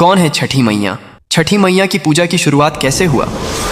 कौन है छठी मैया? छठी मैया की पूजा की शुरुआत कैसे हुआ?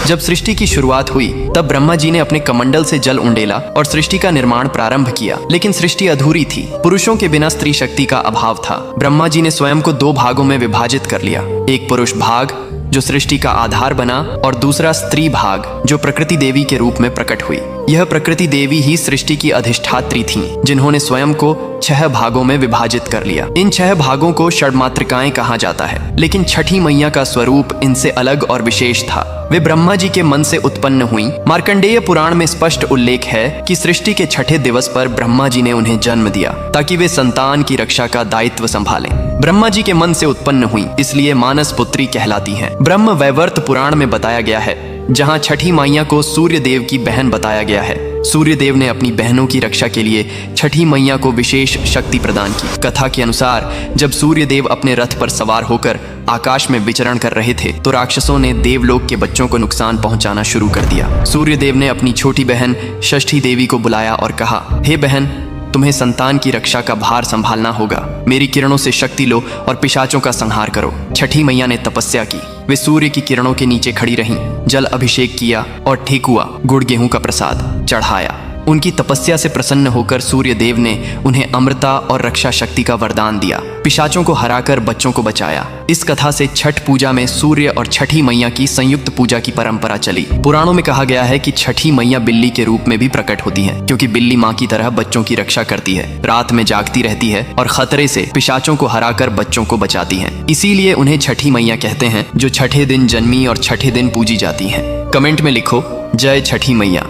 जब सृष्टि की शुरुआत हुई तब ब्रह्मा जी ने अपने कमंडल से जल उंडेला और सृष्टि का निर्माण प्रारंभ किया, लेकिन सृष्टि अधूरी थी। पुरुषों के बिना स्त्री शक्ति का अभाव था। ब्रह्मा जी ने स्वयं को 2 भागों में विभाजित कर लिया, एक पुरुष भाग जो सृष्टि का आधार बना और दूसरा स्त्री भाग जो प्रकृति देवी के रूप में प्रकट हुई। यह प्रकृति देवी ही सृष्टि की अधिष्ठात्री थीं, जिन्होंने स्वयं को 6 भागों में विभाजित कर लिया। इन 6 भागों को षड्मातृकाएं कहा जाता है, लेकिन छठी मैया का स्वरूप इनसे अलग और विशेष था। वे ब्रह्मा जी के मन से उत्पन्न हुई। मार्कंडेय पुराण में स्पष्ट उल्लेख है कि सृष्टि के 6ठे दिवस पर ब्रह्मा जी ने उन्हें जन्म दिया ताकि वे संतान की रक्षा का दायित्व संभालें। ब्रह्मा जी के मन से उत्पन्न हुई, इसलिए मानस पुत्री कहलाती हैं। ब्रह्म वैवर्त पुराण में बताया गया है, जहां छठी मैया को सूर्य देव की बहन बताया गया है। सूर्य देव ने अपनी बहनों की रक्षा के लिए छठी मैया को विशेष शक्ति प्रदान की। कथा के अनुसार जब सूर्य देव अपने रथ पर सवार होकर आकाश में विचरण कर रहे थे तो राक्षसों ने देवलोक के बच्चों को नुकसान पहुंचाना शुरू कर दिया। सूर्य देव ने अपनी छोटी बहन षष्ठी देवी को बुलाया और कहा, हे बहन, तुम्हें संतान की रक्षा का भार संभालना होगा। मेरी किरणों से शक्ति लो और पिशाचों का संहार करो। छठी मैया ने तपस्या की। वे सूर्य की किरणों के नीचे खड़ी रहीं, जल अभिषेक किया और ठेकुआ गुड़ गेहूं का प्रसाद चढ़ाया। उनकी तपस्या से प्रसन्न होकर सूर्य देव ने उन्हें अमृता और रक्षा शक्ति का वरदान दिया। पिशाचों को हराकर बच्चों को बचाया। इस कथा से छठ पूजा में सूर्य और छठी मैया की संयुक्त पूजा की परंपरा चली। पुराणों में कहा गया है कि छठी मैया बिल्ली के रूप में भी प्रकट होती है, क्योंकि बिल्ली माँ की तरह बच्चों की रक्षा करती है, रात में जागती रहती है और खतरे से पिशाचों को हराकर बच्चों को बचाती है। इसीलिए उन्हें छठी मैया कहते हैं, जो छठे दिन जन्मी और छठे दिन पूजी जाती हैं। कमेंट में लिखो, जय छठी मैया।